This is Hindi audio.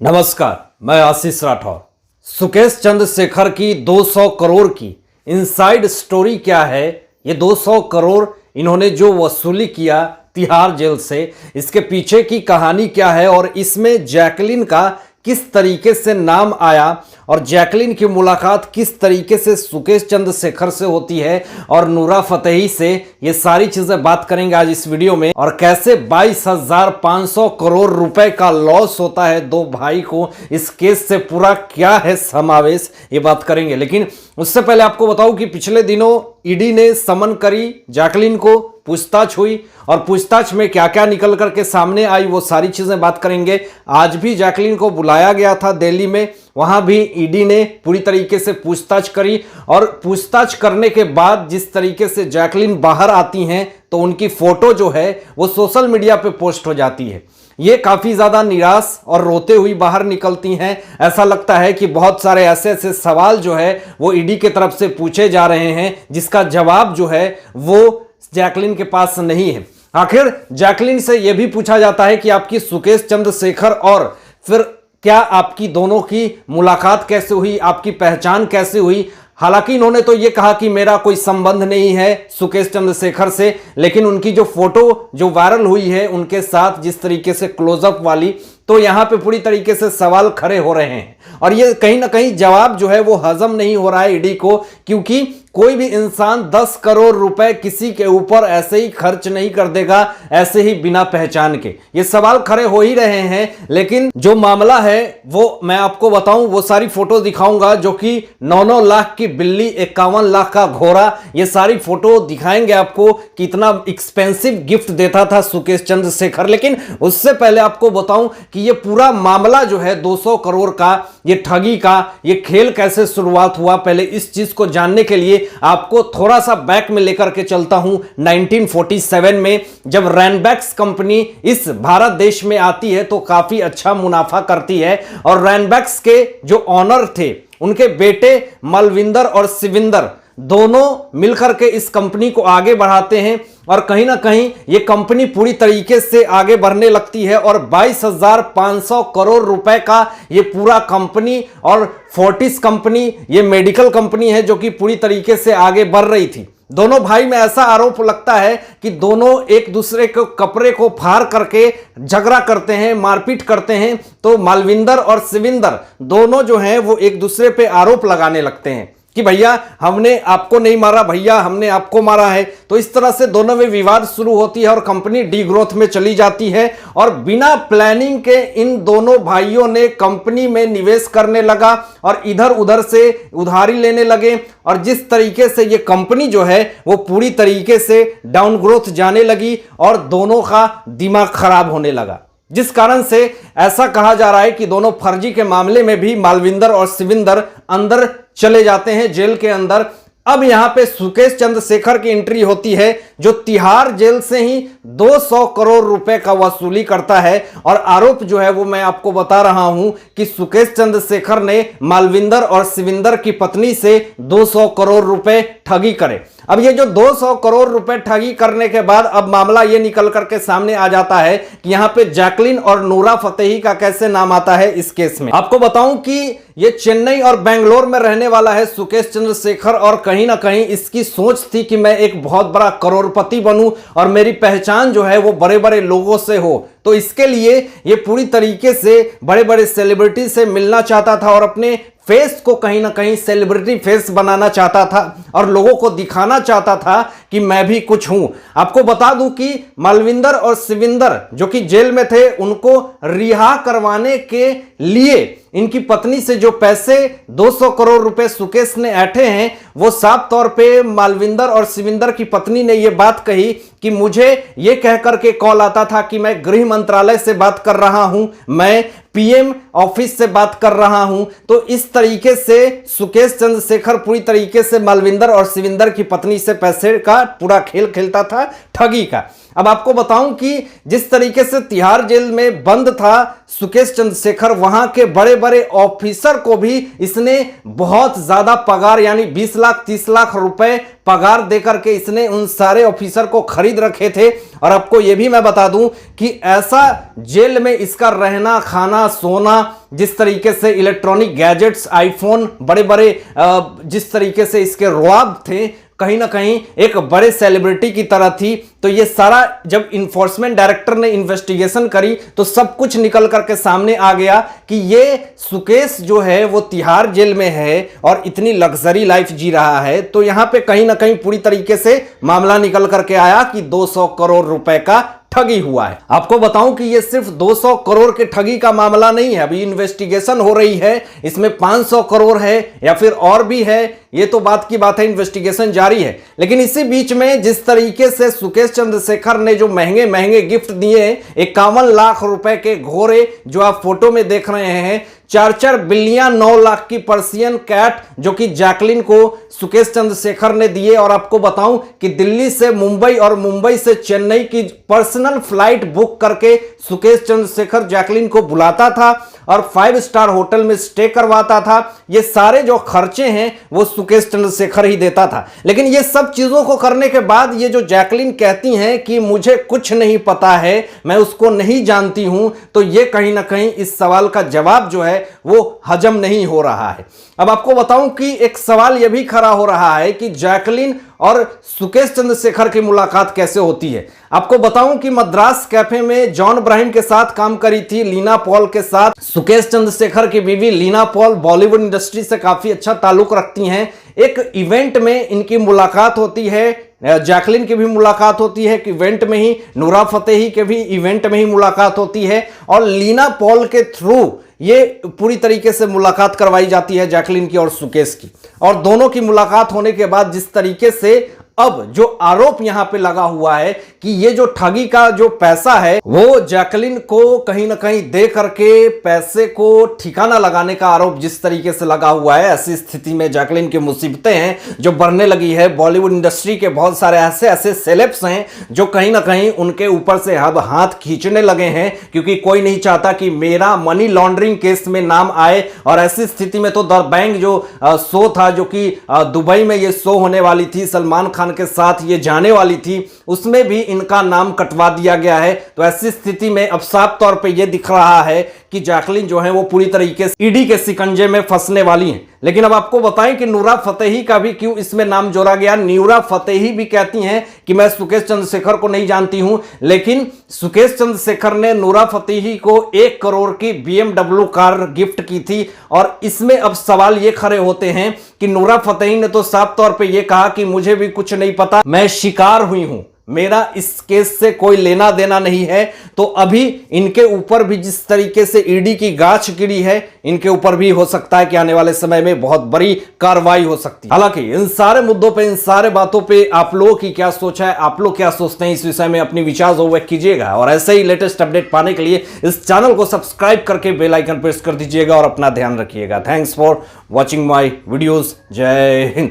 नमस्कार, मैं आशीष राठौर। सुकेश चंद्रशेखर की 200 करोड़ की इनसाइड स्टोरी क्या है, ये 200 करोड़ इन्होंने जो वसूली किया तिहाड़ जेल से, इसके पीछे की कहानी क्या है और इसमें जैकलीन का किस तरीके से नाम आया और जैकलीन की मुलाकात किस तरीके से सुकेश चंद्रशेखर से होती है और नूरा फतेही से, ये सारी चीजें बात करेंगे आज इस वीडियो में। और कैसे 22,500 करोड़ रुपए का लॉस होता है दो भाई को, इस केस से पूरा क्या है समावेश, ये बात करेंगे। लेकिन उससे पहले आपको बताऊं कि पिछले दिनों ईडी ने समन करी जैकलीन को, पूछताछ हुई और पूछताछ में क्या क्या निकल करके सामने आई वो सारी चीजें बात करेंगे। आज भी जैकलीन को बुलाया गया था दिल्ली में, वहां भी ईडी ने पूरी तरीके से पूछताछ करी और पूछताछ करने के बाद जिस तरीके से जैकलीन बाहर आती हैं तो उनकी फोटो जो है वो सोशल मीडिया पे पोस्ट हो जाती है। ये काफी ज्यादा निराश और रोते हुई बाहर निकलती हैं। ऐसा लगता है कि बहुत सारे ऐसे ऐसे सवाल जो है वो ईडी के तरफ से पूछे जा रहे हैं जिसका जवाब जो है वो जैकलीन के पास नहीं है। आखिर जैकलीन से यह भी पूछा जाता है कि आपकी सुकेश चंद्रशेखर और फिर क्या आपकी दोनों की मुलाकात कैसे हुई, आपकी पहचान कैसे हुई। हालांकि इन्होंने तो ये कहा कि मेरा कोई संबंध नहीं है सुकेश चंद्रशेखर से, लेकिन उनकी जो फोटो जो वायरल हुई है उनके साथ जिस तरीके से क्लोजअप वाली, तो यहां पे पूरी तरीके से सवाल खड़े हो रहे हैं और ये कहीं ना कहीं जवाब जो है वो हजम नहीं हो रहा है ईडी को, क्योंकि कोई भी इंसान 10 करोड़ रुपए किसी के ऊपर ऐसे ही खर्च नहीं कर देगा, ऐसे ही बिना पहचान के। ये सवाल खड़े हो ही रहे हैं। लेकिन जो मामला है वो मैं आपको बताऊं, वो सारी फोटो दिखाऊंगा जो कि 9-9 लाख की बिल्ली, 51 लाख का घोड़ा, ये सारी फोटो दिखाएंगे आपको कितना एक्सपेंसिव गिफ्ट देता था सुकेश चंद्रशेखर। लेकिन उससे पहले आपको बताऊं कि ये पूरा मामला जो है 200 करोड़ का, ये ठगी का, ये खेल कैसे शुरुआत हुआ, पहले इस चीज को जानने के लिए आपको थोड़ा सा बैक में लेकर के चलता हूं 1947 में, जब रैनबैक्स कंपनी इस भारत देश में आती है तो काफी अच्छा मुनाफा करती है और रैनबैक्स के जो ऑनर थे उनके बेटे मलविंदर और शिविंदर दोनों मिलकर के इस कंपनी को आगे बढ़ाते हैं और कहीं ना कहीं ये कंपनी पूरी तरीके से आगे बढ़ने लगती है और 22,500 करोड़ रुपए का ये पूरा कंपनी, और फोर्टिस कंपनी ये मेडिकल कंपनी है जो कि पूरी तरीके से आगे बढ़ रही थी। दोनों भाई में ऐसा आरोप लगता है कि दोनों एक दूसरे को कपड़े को फाड़ करके झगड़ा करते हैं, मारपीट करते हैं। तो मालविंदर और शिविंदर दोनों जो हैं वो एक दूसरे पे आरोप लगाने लगते हैं कि भैया हमने आपको नहीं मारा, भैया हमने आपको मारा है। तो इस तरह से दोनों में विवाद शुरू होती है और कंपनी डी ग्रोथ में चली जाती है और बिना प्लानिंग के इन दोनों भाइयों ने कंपनी में निवेश करने लगा और इधर उधर से उधारी लेने लगे और जिस तरीके से ये कंपनी जो है वो पूरी तरीके से डाउन ग्रोथ जाने लगी और दोनों का दिमाग खराब होने लगा, जिस कारण से ऐसा कहा जा रहा है कि दोनों फर्जी के मामले में भी मालविंदर और शिविंदर अंदर चले जाते हैं जेल के अंदर। अब यहां पे सुकेश चंद्रशेखर की एंट्री होती है जो तिहाड़ जेल से ही 200 करोड़ रुपए का वसूली करता है और आरोप जो है वो मैं आपको बता रहा हूं कि सुकेश चंद्रशेखर ने मालविंदर और शिविंदर की पत्नी से 200 करोड़ रुपए ठगी करे। अब ये जो 200 करोड़ रुपए ठगी करने के बाद अब मामला ये निकल करके सामने आ जाता है कि यहां पे जैकलीन और नूरा फतेही का कैसे नाम आता है इस केस में। आपको बताऊं कि ये चेन्नई और बेंगलोर में रहने वाला है सुकेश चंद्रशेखर और कहीं ना कहीं इसकी सोच थी कि मैं एक बहुत बड़ा करोड़पति बनूं और मेरी पहचान जो है वो बड़े बड़े लोगों से हो। तो इसके लिए ये पूरी तरीके से बड़े बड़े सेलिब्रिटी से मिलना चाहता था और अपने फेस को कहीं ना कहीं सेलिब्रिटी फेस बनाना चाहता था और लोगों को दिखाना चाहता था कि मैं भी कुछ हूं। आपको बता दूं कि मालविंदर और शिविंदर जो कि जेल में थे उनको रिहा करवाने के लिए इनकी पत्नी से जो पैसे 200 करोड़ रुपए सुकेश ने ऐंठे हैं वो साफ तौर पे मालविंदर और शिविंदर की पत्नी ने यह बात कही कि मुझे यह कहकर के कॉल आता था कि मैं गृह मंत्रालय से बात कर रहा हूं, मैं पीएम ऑफिस से बात कर रहा हूं। तो इस तरीके से सुकेश चंद्रशेखर पूरी तरीके से मालविंदर और शिविंदर की पत्नी से पैसे का पूरा खेल खेलता था ठगी का। अब आपको बताऊं कि जिस तरीके से तिहाड़ जेल में बंद था सुकेश चंद्रशेखर, वहां के बड़े बड़े ऑफिसर को भी इसने बहुत ज्यादा पगार यानी 20 लाख 30 लाख रुपए पगार देकर के इसने उन सारे ऑफिसर को खरीद रखे थे। और आपको यह भी मैं बता दूं कि ऐसा जेल में इसका रहना खाना सोना, जिस तरीके से इलेक्ट्रॉनिक गैजेट्स आईफोन बड़े बड़े जिस तरीके से इसके रुआब थे, कहीं ना कहीं एक बड़े सेलिब्रिटी की तरह थी। तो ये सारा जब इन्फोर्समेंट डायरेक्टर ने इन्वेस्टिगेशन करी तो सब कुछ निकल करके सामने आ गया कि ये सुकेश जो है वो तिहाड़ जेल में है और इतनी लग्जरी लाइफ जी रहा है। तो यहां पे कहीं ना कहीं पूरी तरीके से मामला निकल करके आया कि 200 करोड़ रुपए का ठगी हुआ है। आपको बताऊं कि ये सिर्फ 200 करोड़ के ठगी का मामला नहीं है, अभी इन्वेस्टिगेशन हो रही है, इसमें 500 करोड़ है या फिर और भी है, ये तो बात की बात है, इन्वेस्टिगेशन जारी है। लेकिन इसी बीच में जिस तरीके से सुकेश चंद्रशेखर ने जो महंगे महंगे गिफ्ट दिए, 51 लाख रुपए के घोड़े जो आप फोटो में देख रहे हैं, 4 बिलियन 9 लाख की पर्सियन कैट जो कि जैकलिन को सुकेश चंद्रशेखर ने दिए। और आपको बताऊं कि दिल्ली से मुंबई और मुंबई से चेन्नई की पर्सनल फ्लाइट बुक करके सुकेश चंद्रशेखर जैकलिन को बुलाता था और 5 स्टार होटल में स्टे करवाता था। ये सारे जो खर्चे हैं वो सुकेश चंद्रशेखर ही देता था। लेकिन ये सब चीजों को करने के बाद ये जो जैकलिन कहती हैं कि मुझे कुछ नहीं पता है, मैं उसको नहीं जानती हूं, तो ये कहीं ना कहीं इस सवाल का जवाब जो है वो हजम नहीं हो रहा है। अब आपको बताऊं कि एक सवाल यह भी खड़ा हो रहा है कि जैकलिन और सुकेश चंद्रशेखर की मुलाकात कैसे होती है। आपको बताऊं कि मद्रास कैफे में जॉन अब्राहम के साथ काम करी थी लीना पॉल के साथ। सुकेश चंद्रशेखर की बीवी लीना पॉल बॉलीवुड इंडस्ट्री से काफी अच्छा ताल्लुक रखती हैं। एक इवेंट में इनकी मुलाकात होती है, जैकलिन की भी मुलाकात होती है, कि इवेंट में ही नूरा फतेही के भी इवेंट में ही मुलाकात होती है और लीना पॉल के थ्रू ये पूरी तरीके से मुलाकात करवाई जाती है जैकलिन की और सुकेश की। और दोनों की मुलाकात होने के बाद जिस तरीके से अब जो आरोप यहां पे लगा हुआ है कि ये जो ठगी का जो पैसा है वो जैकलिन को कहीं ना कहीं दे करके पैसे को ठिकाना लगाने का आरोप जिस तरीके से लगा हुआ है, ऐसी स्थिति में जैकलिन की मुसीबतें हैं जो बढ़ने लगी है। बॉलीवुड इंडस्ट्री के बहुत सारे ऐसे ऐसे सेलेब्स हैं जो कहीं ना कहीं उनके ऊपर से अब हाथ खींचने लगे हैं, क्योंकि कोई नहीं चाहता कि मेरा मनी लॉन्ड्रिंग केस में नाम आए। और ऐसी स्थिति में तो द बैंक जो शो था, जो कि दुबई में ये शो होने वाली थी, सलमान खान के साथ ये जाने वाली थी, उसमें भी इनका नाम कटवा दिया गया है। तो ऐसी स्थिति में अब साफ तौर पे ये दिख रहा है कि जैकलिन जो है वो पूरी तरीके से ईडी के शिकंजे में फंसने वाली हैं। लेकिन अब आपको बताएं कि नूरा फतेही का भी क्यों इसमें नाम जोड़ा गया। नूरा फतेही भी कहती हैं कि मैं सुकेश चंद्रशेखर को नहीं जानती हूं, लेकिन सुकेश चंद्रशेखर ने नूरा फतेही को 1 करोड़ की BMW कार गिफ्ट की थी। और इसमें अब सवाल ये खड़े होते हैं कि नूरा फतेही ने तो साफ तौर पे ये कहा कि मुझे भी कुछ नहीं पता, मैं शिकार हुई हूं, मेरा इस केस से कोई लेना देना नहीं है। तो अभी इनके ऊपर भी जिस तरीके से ईडी की गाछ गिरी है, इनके ऊपर भी हो सकता है कि आने वाले समय में बहुत बड़ी कार्रवाई हो सकती है। हालांकि इन सारे मुद्दों पे, इन सारे बातों पे आप लोगों की क्या सोच है, आप लोग क्या सोचते हैं, इस विषय में अपनी विचार व्यक्त कीजिएगा। और ऐसे ही लेटेस्ट अपडेट पाने के लिए इस चैनल को सब्सक्राइब करके बेल आइकन प्रेस कर दीजिएगा और अपना ध्यान रखिएगा। Thanks for watching my videos. जय हिंद।